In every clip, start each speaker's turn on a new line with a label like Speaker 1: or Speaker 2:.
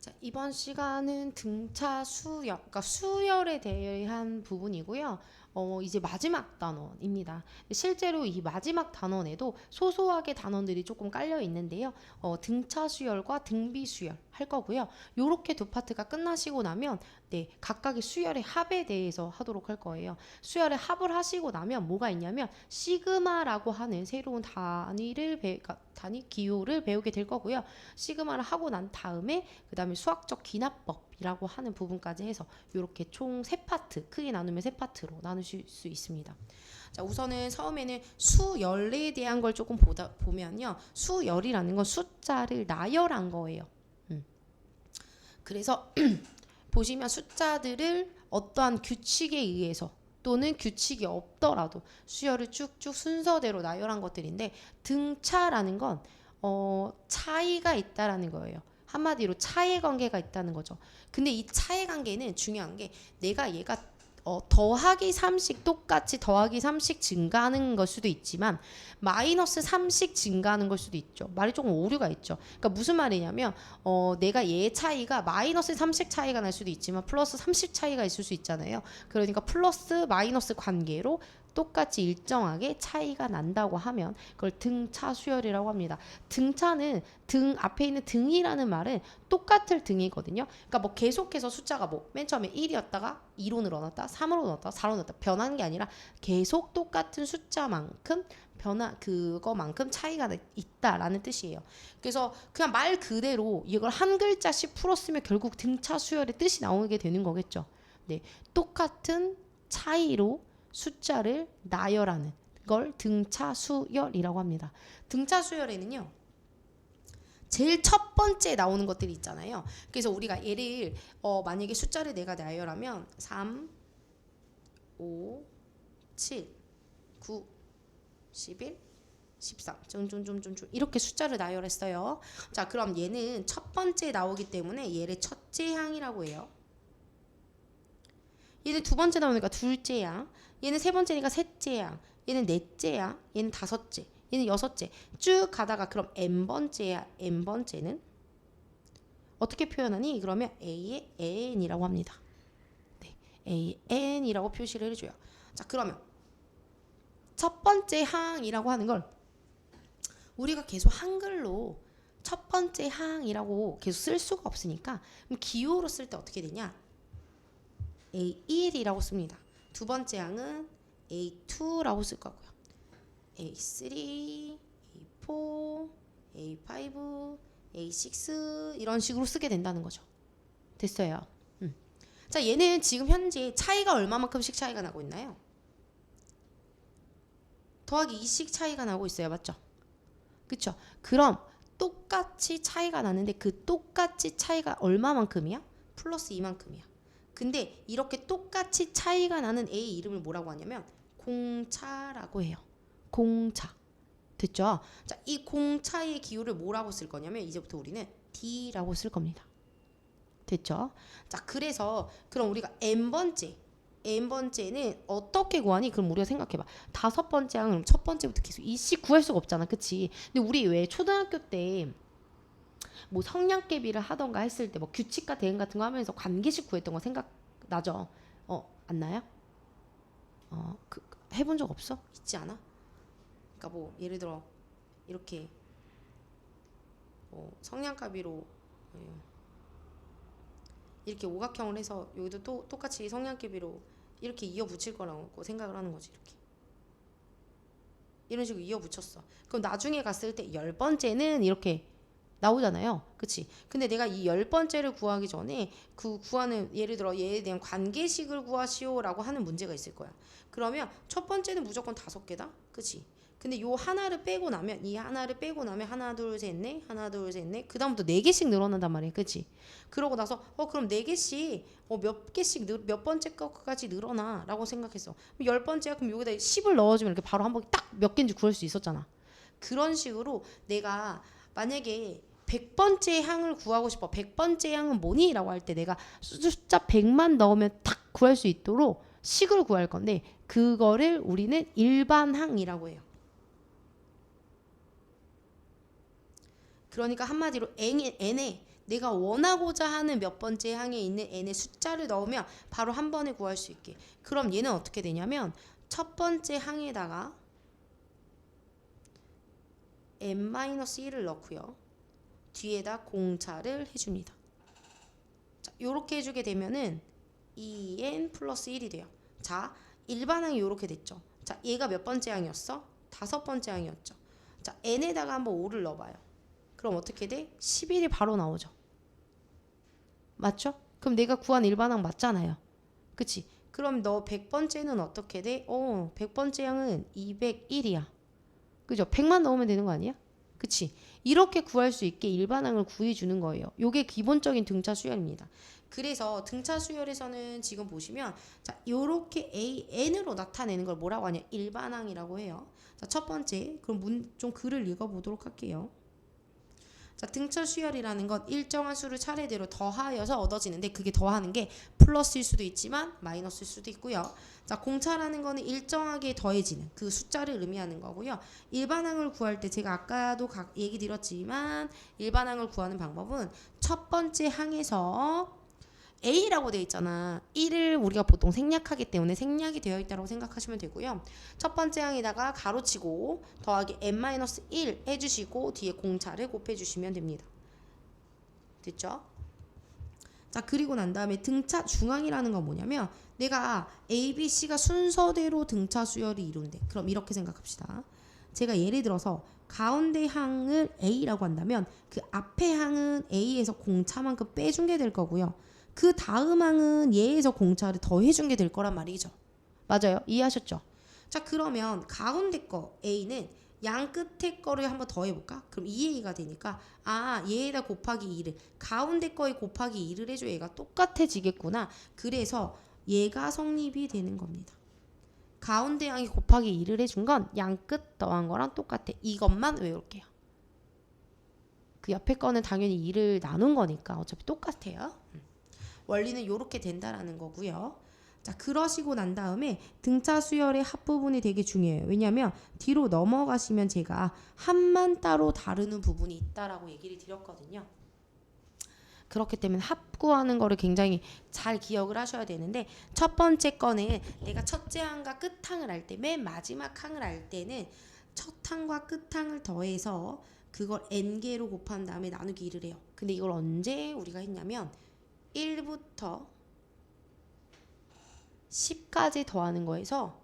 Speaker 1: 자, 이번 시간은 등차 수열, 그러니까 수열에 대한 부분이고요. 이제 마지막 단원입니다. 실제로 이 마지막 단원에도 소소하게 단원들이 조금 깔려 있는데요. 등차 수열과 등비 수열 할 거고요. 요렇게 두 파트가 끝나시고 나면 네, 각각의 수열의 합에 대해서 하도록 할 거예요. 수열의 합을 하시고 나면 뭐가 있냐면 시그마라고 하는 새로운 그러니까 단위 기호를 배우게 될 거고요. 시그마를 하고 난 다음에 그 다음에 수학적 기납법이라고 하는 부분까지 해서 이렇게 총 세 파트, 크게 나누면 세 파트로 나누실 수 있습니다. 자, 우선은 처음에는 수열에 대한 걸 조금 보면요. 수열이라는 건 숫자를 나열한 거예요. 그래서 보시면 숫자들을 어떠한 규칙에 의해서 또는 규칙이 없더라도 수열을 쭉쭉 순서대로 나열한 것들인데, 등차라는 건 차이가 있다라는 거예요. 한마디로 차의 관계가 있다는 거죠. 근데 이 차의 관계는 중요한 게, 내가 얘가 더하기 3씩 똑같이 더하기 3씩 증가하는 걸 수도 있지만 마이너스 3씩 증가하는 걸 수도 있죠. 말이 조금 오류가 있죠. 그러니까 무슨 말이냐면 내가 얘의 차이가 마이너스 3씩 차이가 날 수도 있지만 플러스 30 차이가 있을 수 있잖아요. 그러니까 플러스 마이너스 관계로 똑같이 일정하게 차이가 난다고 하면 그걸 등차 수열이라고 합니다. 등차는 등 앞에 있는 등이라는 말은 똑같을 등이거든요. 그러니까 뭐 계속해서 숫자가 뭐 맨 처음에 1이었다가 2로 늘어났다, 3으로 늘어났다, 4로 늘어났다 변하는 게 아니라 계속 똑같은 숫자만큼 그거만큼 차이가 있다라는 뜻이에요. 그래서 그냥 말 그대로 이걸 한 글자씩 풀었으면 결국 등차 수열의 뜻이 나오게 되는 거겠죠. 네, 똑같은 차이로 숫자를 나열하는 걸 등차 수열이라고 합니다. 등차 수열에는요, 제일 첫 번째 나오는 것들이 있잖아요. 그래서 우리가 얘를 만약에 숫자를 내가 나열하면 3, 5, 7, 9, 11, 13 이렇게 숫자를 나열했어요. 자, 그럼 얘는 첫 번째 나오기 때문에 얘를 첫째 항이라고 해요. 얘는 두 번째 나오니까 둘째 항, 얘는 세 번째니까 셋째 항, 얘는 넷째 항, 얘는 다섯째, 얘는 여섯째, 쭉 가다가 그럼 n번째야. n번째는 어떻게 표현하니? 그러면 a의 n이라고 합니다. 네, a의 n이라고 표시를 해줘요. 자, 그러면 첫 번째 항이라고 하는 걸 우리가 계속 한글로 첫 번째 항이라고 계속 쓸 수가 없으니까 그럼 기호로 쓸 때 어떻게 되냐? A1이라고 씁니다. 두 번째 항은 A2라고 쓸 거고요. A3, A4, A5, A6 이런 식으로 쓰게 된다는 거죠. 됐어요. 자, 얘는 지금 현재 차이가 얼마만큼씩 차이가 나고 있나요? 더하기 2씩 차이가 나고 있어요. 맞죠? 그쵸? 그럼 똑같이 차이가 나는데 그 똑같이 차이가 얼마만큼이야? 플러스 2만큼이야. 근데 이렇게 똑같이 차이가 나는 A 이름을 뭐라고 하냐면 공차라고 해요. 공차. 됐죠? 자, 이 공차의 기호를 뭐라고 쓸 거냐면 이제부터 우리는 D라고 쓸 겁니다. 됐죠? 자, 그래서 그럼 우리가 n번째는 어떻게 구하니? 그럼 우리가 생각해봐. 다섯 번째 항은 첫 번째부터 계속 이씩 구할 수가 없잖아. 그치? 근데 우리 왜 초등학교 때 뭐 성량계비를 하던가 했을 때 뭐 규칙과 대응 같은 거 하면서 관계식 구했던 거 생각나죠? 안 나요? 해본 적 없어? 있지 않아? 그러니까 뭐 예를 들어 이렇게 성량가비로 이렇게 오각형을 해서 여기도 또 똑같이 성량계비로 이렇게 이어 붙일 거라고 생각을 하는 거지. 이렇게 이런 식으로 이어 붙였어. 그럼 나중에 갔을 때 10번째는 이렇게 나오잖아요. 그치? 근데 내가 이 10번째를 구하기 전에 그 구하는, 예를 들어 얘에 대한 관계식을 구하시오 라고 하는 문제가 있을 거야. 그러면 첫 번째는 무조건 5개다. 그치? 근데 요 하나를 빼고 나면, 이 하나를 빼고 나면 하나 둘 셋 넷, 하나 둘 셋 넷, 그 다음부터 4개씩 늘어난단 말이야. 그치? 그러고 나서 그럼 4개씩 몇 개씩 몇 번째 거까지 늘어나 라고 생각했어. 그럼 10번째야. 그럼 여기다 10을 넣어주면 이렇게 바로 한 번에 딱 몇 개인지 구할 수 있었잖아. 그런 식으로 내가 만약에 100번째 항을 구하고 싶어. 100번째 항은 뭐니? 라고 할 때 내가 숫자 100만 넣으면 딱 구할 수 있도록 식을 구할 건데, 그거를 우리는 일반항이라고 해요. 그러니까 한마디로 n의 내가 원하고자 하는 몇 번째 항에 있는 n의 숫자를 넣으면 바로 한 번에 구할 수 있게. 그럼 얘는 어떻게 되냐면 첫 번째 항에다가 n-1을 넣고요. 뒤에다 공차를 해줍니다. 자, 요렇게 해주게 되면은 2n 플러스 1이 돼요. 자, 일반항이 요렇게 됐죠. 자, 얘가 몇 번째 항이었어? 5번째 항이었죠. 자, n에다가 한번 5를 넣어봐요. 그럼 어떻게 돼? 11이 바로 나오죠. 맞죠? 그럼 내가 구한 일반항 맞잖아요. 그치? 그럼 너 100번째는 어떻게 돼? 100번째 항은 201이야. 그죠? 100만 넣으면 되는 거 아니야? 그치? 이렇게 구할 수 있게 일반항을 구해주는 거예요. 요게 기본적인 등차 수열입니다. 그래서 등차 수열에서는 지금 보시면 자, 요렇게 n으로 나타내는 걸 뭐라고 하냐? 일반항이라고 해요. 자, 첫 번째, 그럼 좀 글을 읽어보도록 할게요. 자, 등차 수열이라는 건 일정한 수를 차례대로 더하여서 얻어지는데 그게 더하는 게 플러스일 수도 있지만 마이너스일 수도 있고요. 자, 공차라는 거는 일정하게 더해지는 그 숫자를 의미하는 거고요. 일반항을 구할 때 제가 아까도 얘기 드렸지만 일반항을 구하는 방법은 첫 번째 항에서 A라고 되어 있잖아. 1을 우리가 보통 생략하기 때문에 생략이 되어 있다고 생각하시면 되고요. 첫 번째 항에다가 가로치고 더하기 n-1 해주시고 뒤에 공차를 곱해주시면 됩니다. 됐죠? 자, 그리고 난 다음에 등차 중앙이라는 건 뭐냐면 내가 A, B, C가 순서대로 등차 수열이 이루는데 그럼 이렇게 생각합시다. 제가 예를 들어서 가운데 항을 A라고 한다면 그 앞에 항은 A에서 공차만큼 빼준 게 될 거고요. 그 다음 항은 얘에서 공차를 더해준 게 될 거란 말이죠. 맞아요? 이해하셨죠? 자, 그러면 가운데 거 A는 양 끝에 거를 한번 더해볼까? 그럼 2A가 되니까 얘에다 곱하기 2를 가운데 거에 곱하기 2를 해줘 얘가 똑같아지겠구나. 그래서 얘가 성립이 되는 겁니다. 가운데 양이 곱하기 2를 해준 건 양 끝 더한 거랑 똑같아. 이것만 외울게요. 그 옆에 거는 당연히 2를 나눈 거니까 어차피 똑같아요. 원리는 이렇게 된다라는 거고요. 자, 그러시고 난 다음에 등차 수열의 합부분이 되게 중요해요. 왜냐하면 뒤로 넘어가시면 제가 합만 따로 다루는 부분이 있다라고 얘기를 드렸거든요. 그렇기 때문에 합 구하는 거를 굉장히 잘 기억을 하셔야 되는데 첫 번째 거는 내가 첫째 항과 끝항을 할 때 맨 마지막 항을 할 때는 첫 항과 끝항을 더해서 그걸 n개로 곱한 다음에 나누기 1을 해요. 근데 이걸 언제 우리가 했냐면 1부터 10까지 더하는 거에서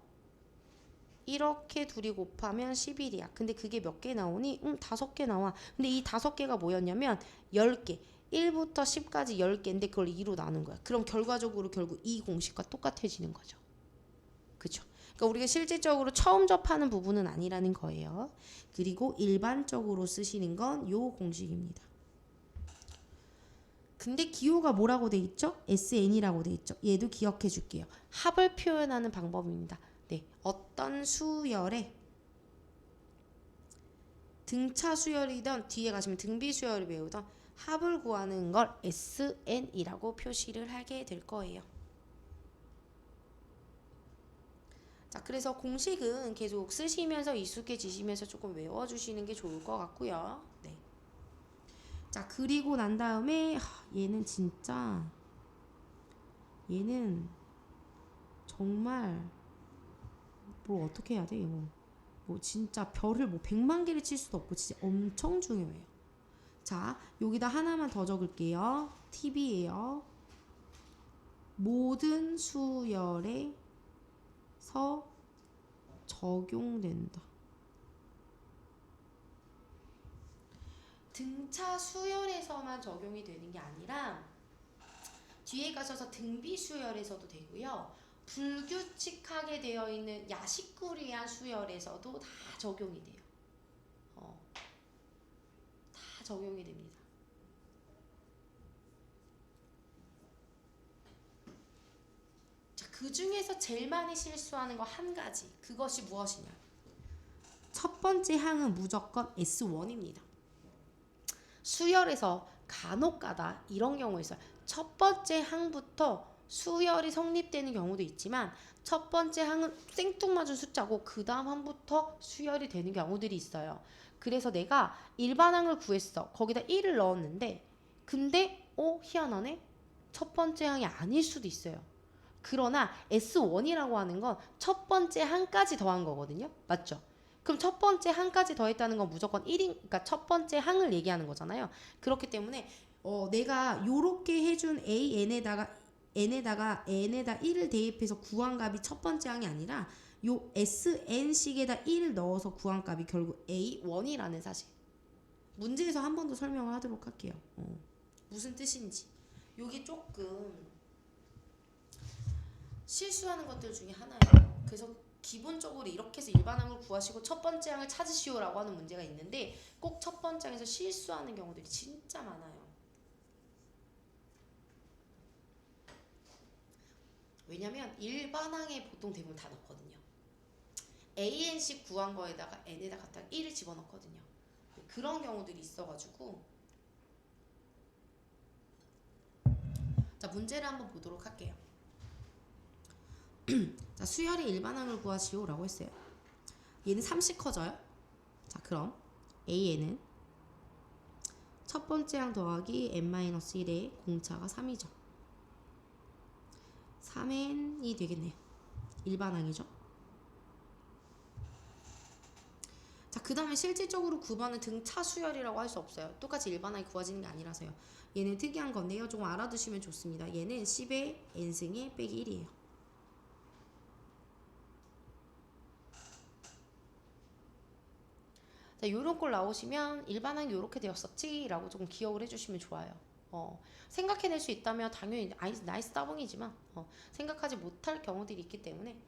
Speaker 1: 이렇게 둘이 곱하면 11이야. 근데 그게 몇 개 나오니? 5개 나와. 근데 이 5개가 뭐였냐면 10개. 1부터 10까지 10개인데 그걸 2로 나눈 거야. 그럼 결과적으로 결국 이 공식과 똑같아지는 거죠. 그죠? 그러니까 우리가 실질적으로 처음 접하는 부분은 아니라는 거예요. 그리고 일반적으로 쓰시는 건 요 공식입니다. 근데 기호가 뭐라고 돼 있죠? SN이라고 돼 있죠. 얘도 기억해 줄게요. 합을 표현하는 방법입니다. 네, 어떤 수열에 등차 수열이든 뒤에 가시면 등비 수열을 배우던 합을 구하는 걸 SN이라고 표시를 하게 될 거예요. 자, 그래서 공식은 계속 쓰시면서 익숙해지시면서 조금 외워주시는 게 좋을 것 같고요. 네. 자, 그리고 난 다음에 얘는 진짜 얘는 정말 뭐 어떻게 해야 돼 이거 뭐 진짜 별을 뭐 100만 개를 칠 수도 없고 진짜 엄청 중요해요. 자, 여기다 하나만 더 적을게요. 팁이에요. 모든 수열에서 적용된다. 등차 수열에서만 적용이 되는 게 아니라 뒤에 가셔서 등비 수열에서도 되고요. 불규칙하게 되어 있는 야식구리한 수열에서도 다 적용이 돼요. 다 적용이 됩니다. 자, 그 중에서 제일 많이 실수하는 거 한 가지. 그것이 무엇이냐? 첫 번째 항은 무조건 S1입니다. 수열에서 간혹가다 이런 경우 있어요. 첫 번째 항부터 수열이 성립되는 경우도 있지만 첫 번째 항은 생뚱맞은 숫자고 그 다음 항부터 수열이 되는 경우들이 있어요. 그래서 내가 일반항을 구했어. 거기다 1을 넣었는데 근데 희한하네. 첫 번째 항이 아닐 수도 있어요. 그러나 S1이라고 하는 건 첫 번째 항까지 더한 거거든요. 맞죠? 그럼 첫 번째 항까지 더했다는 건 무조건 1인, 그러니까 첫 번째 항을 얘기하는 거잖아요. 그렇기 때문에 내가 요렇게 해준 n에다가 1을 대입해서 구한 값이 첫 번째 항이 아니라 요 sn식에다 1을 넣어서 구한 값이 결국 A1이라는 사실. 문제에서 한 번 더 설명을 하도록 할게요. 무슨 뜻인지. 요게 조금 실수하는 것들 중에 하나예요. 그래서 기본적으로 이렇게 해서 일반항을 구하시고 첫 번째 항을 찾으시오라고 하는 문제가 있는데 꼭 첫 번째 항에서 실수하는 경우들이 진짜 많아요. 왜냐면 일반항에 보통 대부분 다 넣거든요. AN식 구한 거에다가 n에다 갖다 1을 집어넣거든요. 그런 경우들이 있어가지고 자, 문제를 한번 보도록 할게요. 자, 수열의 일반항을 구하시오 라고 했어요. 얘는 3씩 커져요. 자, 그럼 AN은 첫 번째 항 더하기 n-1의 공차가 3이죠. 3n이 되겠네요. 일반항이죠. 자, 그 다음에 실질적으로 9번은 등차 수열이라고 할 수 없어요. 똑같이 일반항이 구해지는 게 아니라서요. 얘는 특이한 건데요. 조금 알아두시면 좋습니다. 얘는 10의 n승의 빼기 1이에요. 자, 요런 걸 나오시면 일반항이 요렇게 되었었지 라고 조금 기억을 해주시면 좋아요. 생각해낼 수 있다면 당연히 나이스 따봉이지만 생각하지 못할 경우들이 있기 때문에.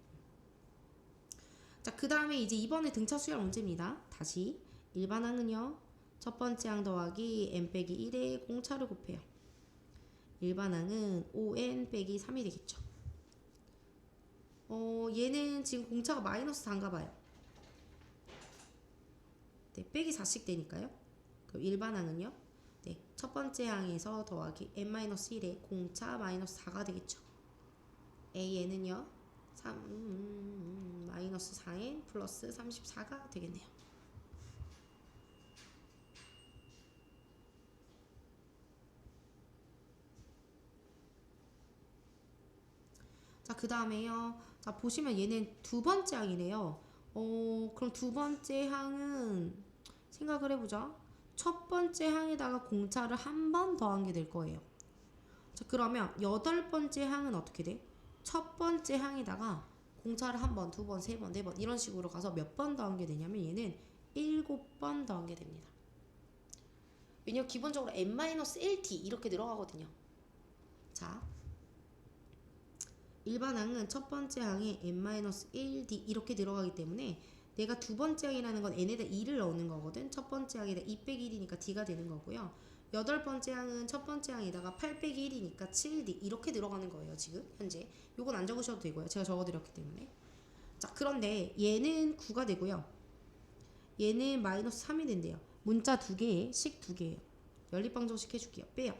Speaker 1: 자, 그 다음에 이제 이번에 등차 수열 문제입니다. 다시 일반항은요, 첫 번째 항 더하기 n 빼기 1의 공차를 곱해요. 일반항은 5n 빼기 3이 되겠죠. 얘는 지금 공차가 마이너스 4인가 봐요. 네, 빼기 4씩 되니까요. 그럼 일반항은요, 네, 첫 번째 항에서 더하기 n-1의 공차 마이너스 4가 되겠죠. AN은요, 마이너스 4n 플러스 34가 되겠네요. 자, 그 다음에요. 자, 보시면 얘는 두 번째 항이래요. 그럼 두 번째 항은 생각을 해보자. 첫 번째 항에다가 공차를 한 번 더한 게 될 거예요. 자, 그러면 여덟 번째 항은 어떻게 돼? 첫 번째 항에다가 공차를 한 번, 두 번, 세 번, 네 번 이런 식으로 가서 몇 번 더한 게 되냐면 얘는 7번 더한 게 됩니다. 왜냐면 기본적으로 n-1t 이렇게 들어가거든요. 자, 일반항은 첫 번째 항에 n-1d 이렇게 들어가기 때문에 내가 두 번째 항이라는 건 n에다 2를 넣는 거거든. 첫 번째 항에다 2 빼기 1이니까 d가 되는 거고요. 여덟 번째 항은 첫 번째 항에다가 8 빼기 1이니까 7d 이렇게 들어가는 거예요. 지금 현재 요건 안 적으셔도 되고요. 제가 적어드렸기 때문에. 자, 그런데 얘는 9가 되고요. 얘는 마이너스 3이 된대요. 문자 두 개에 식 두 개예요. 연립방정식 해줄게요. 빼요.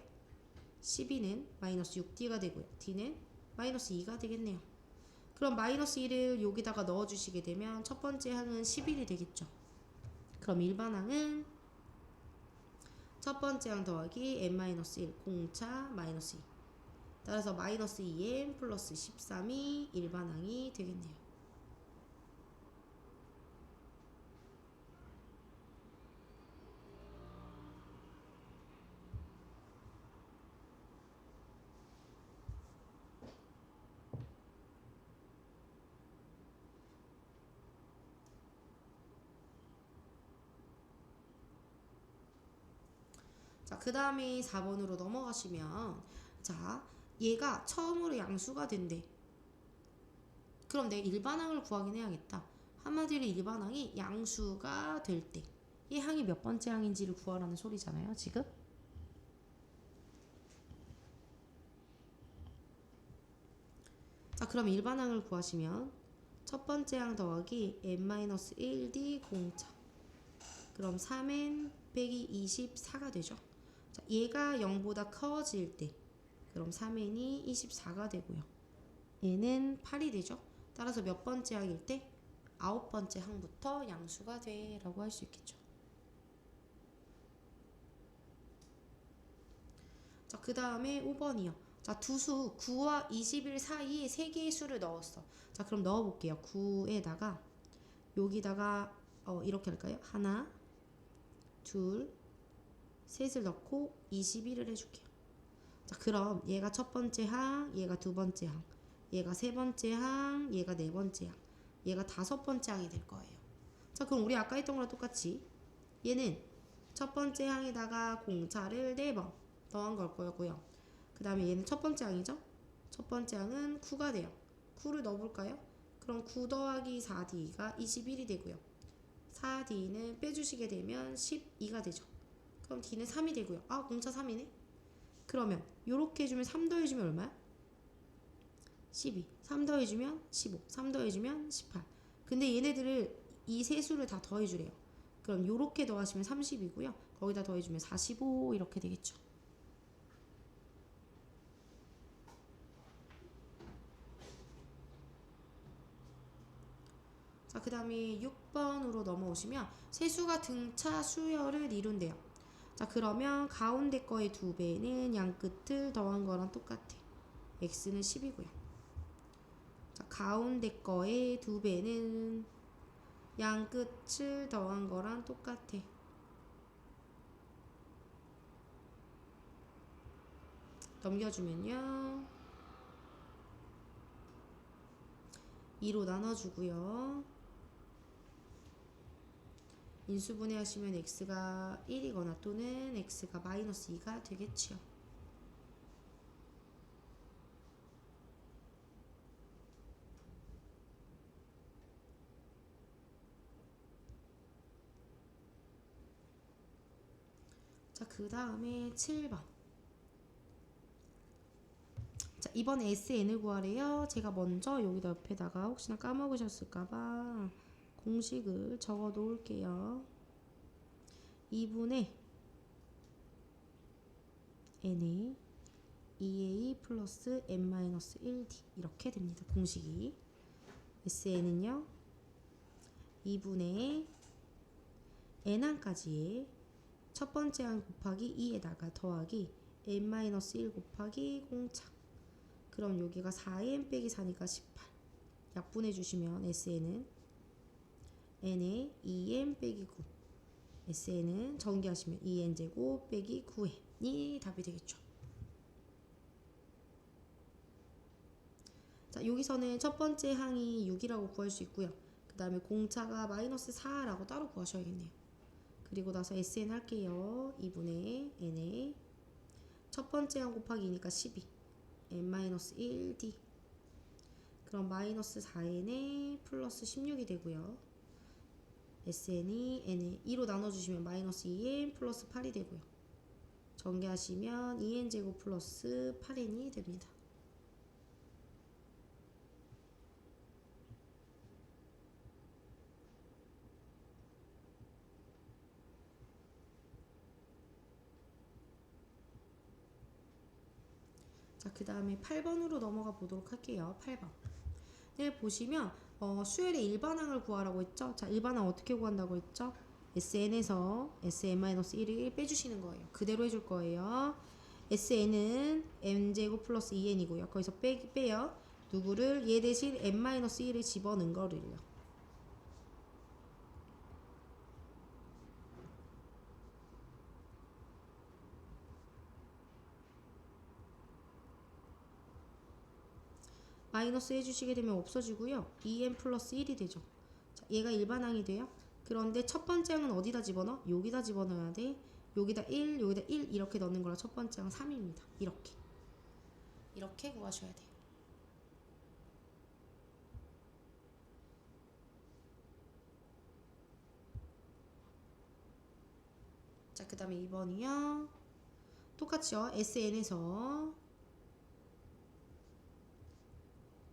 Speaker 1: 12는 마이너스 6d가 되고요. d는 마이너스 2가 되겠네요. 그럼 마이너스 1을 여기다가 넣어주시게 되면 첫 번째 항은 11이 되겠죠. 그럼 일반항은 첫 번째 항 더하기 n-1 공차 마이너스 2. 따라서 마이너스 2n 플러스 13이 일반항이 되겠네요. 자, 그 다음에 4번으로 넘어가시면, 자, 얘가 처음으로 양수가 된대. 그럼 내 일반항을 구하긴 해야겠다. 한마디로 일반항이 양수가 될 때 이 항이 몇 번째 항인지를 구하라는 소리잖아요, 지금. 자, 그럼 일반항을 구하시면 첫 번째 항 더하기 n-1d 공차. 그럼 3n 빼기 24가 되죠. 자, 얘가 0보다 커질 때 그럼 3n이 24가 되고요. 얘는 8이 되죠. 따라서 몇 번째 항일 때? 9번째 항부터 양수가 돼 라고 할 수 있겠죠. 자, 그 다음에 5번이요. 자, 두 수 9와 21 사이에 세 개의 수를 넣었어. 자, 그럼 넣어볼게요. 9에다가 여기다가 이렇게 할까요? 하나, 둘, 셋을 넣고 21을 해줄게요. 자, 그럼 얘가 첫 번째 항, 얘가 두 번째 항, 얘가 세 번째 항, 얘가 네 번째 항, 얘가 다섯 번째 항이 될 거예요. 자, 그럼 우리 아까 했던 거랑 똑같이 얘는 첫 번째 항에다가 공차를 4번 더한 걸 거고요. 그 다음에 얘는 첫 번째 항이죠. 첫 번째 항은 9가 돼요. 9를 넣어볼까요? 그럼 9 더하기 4D가 21이 되고요. 4D는 빼주시게 되면 12가 되죠. 그럼 D는 3이 되고요. 아, 공차 3이네. 그러면 요렇게 해주면 3 더해주면 얼마야? 12. 3 더해주면 15. 3 더해주면 18. 근데 얘네들을 이 세 수를 다 더해주래요. 그럼 요렇게 더하시면 30이고요. 거기다 더해주면 45 이렇게 되겠죠. 자, 그 다음에 6번으로 넘어오시면 세수가 등차 수열을 이룬대요. 자, 그러면 가운데 거의 2배는 양 끝을 더한 거랑 똑같아. x는 10이고요. 자, 가운데 거의 2배는 양 끝을 더한 거랑 똑같아. 넘겨주면요 2로 나눠주고요. 인수분해 하시면 x가 1이거나 또는 x가 마이너스 2가 되겠지요. 자, 그 다음에 7번. 자, 이번에 SN을 구하래요. 제가 먼저 여기다 옆에다가 혹시나 까먹으셨을까봐 공식을 적어 놓을게요. 2분의 n에 2a 플러스 n-1d 이렇게 됩니다. 공식이. SN은요 2분의 n항까지의 첫 번째 항 곱하기 2에다가 더하기 n-1 곱하기 공차. 그럼 여기가 4n 빼기 4니까 18. 약분해 주시면 SN은 n에 2n 빼기 9. SN은 전개하시면 2n제곱 빼기 9n이 답이 되겠죠. 자, 여기서는 첫 번째 항이 6이라고 구할 수 있고요. 그 다음에 공차가 마이너스 4라고 따로 구하셔야겠네요. 그리고 나서 SN 할게요. 2분의 n에 첫 번째 항 곱하기 2니까 12 n-1d. 그럼 마이너스 4n에 플러스 16이 되고요. SN이 n에 2로 나눠주시면 마이너스 2n 플러스 8이 되고요. 전개하시면 2n제곱 플러스 8n이 됩니다. 자, 그 다음에 8번으로 넘어가 보도록 할게요. 8번. 네, 보시면 수열의 일반항을 구하라고 했죠. 자, 일반항 어떻게 구한다고 했죠? SN에서 SN-1을 빼주시는 거예요. 그대로 해줄 거예요. SN은 n제곱 플러스 2n이고요. 거기서 빼요. 누구를? 얘 대신 n-1을 집어넣은 거를요. 마이너스 해주시게 되면 없어지고요. 2n 플러스 1이 되죠. 자, 얘가 일반항이 돼요. 그런데 첫 번째 항은 어디다 집어넣어? 여기다 집어넣어야 돼. 여기다 1, 여기다 1 이렇게 넣는 거라 첫 번째 항 3입니다. 이렇게 구하셔야 돼요. 자, 그 다음에 2번이요. 똑같이요. SN에서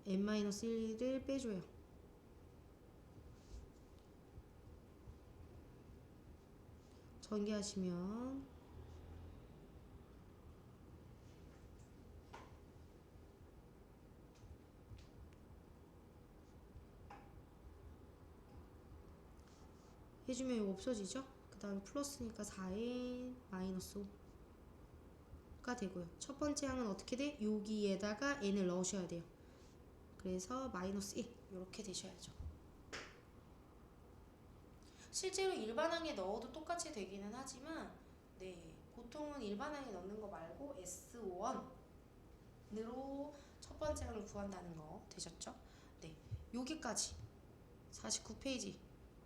Speaker 1: n-1을 빼줘요. 전개하시면 해주면 이거 없어지죠? 그 다음에 플러스니까 4n 마이너스 5. 되고요. 첫 번째 항은 어떻게 돼? 여기에다가 n을 넣으셔야 돼요. 그래서 마이너스 1 이렇게 되셔야죠. 실제로 일반항에 넣어도 똑같이 되기는 하지만 네, 보통은 일반항에 넣는 거 말고 S1으로 첫 번째 항을 구한다는 거 되셨죠? 네, 여기까지 49페이지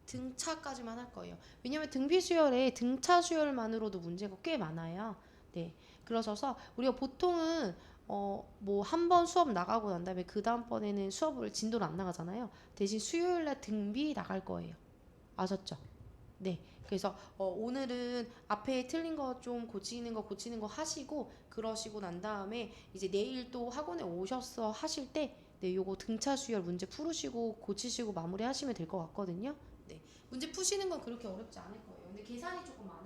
Speaker 1: 등차까지만 할 거예요. 왜냐면 등비 수열에 등차 수열만으로도 문제가 꽤 많아요. 네, 그러셔서 우리가 보통은 뭐 한 번 수업 나가고 난 다음에 그 다음번에는 수업을 진도를 안 나가잖아요. 대신 수요일날 등비 나갈 거예요. 아셨죠? 네. 그래서 오늘은 앞에 틀린 거 좀 고치는 거 하시고 그러시고 난 다음에 이제 내일 또 학원에 오셔서 하실 때 네, 요거 등차 수열 문제 풀으시고 고치시고 마무리 하시면 될 것 같거든요. 네. 문제 푸시는 건 그렇게 어렵지 않을 거예요. 근데 계산이 조금 많아요.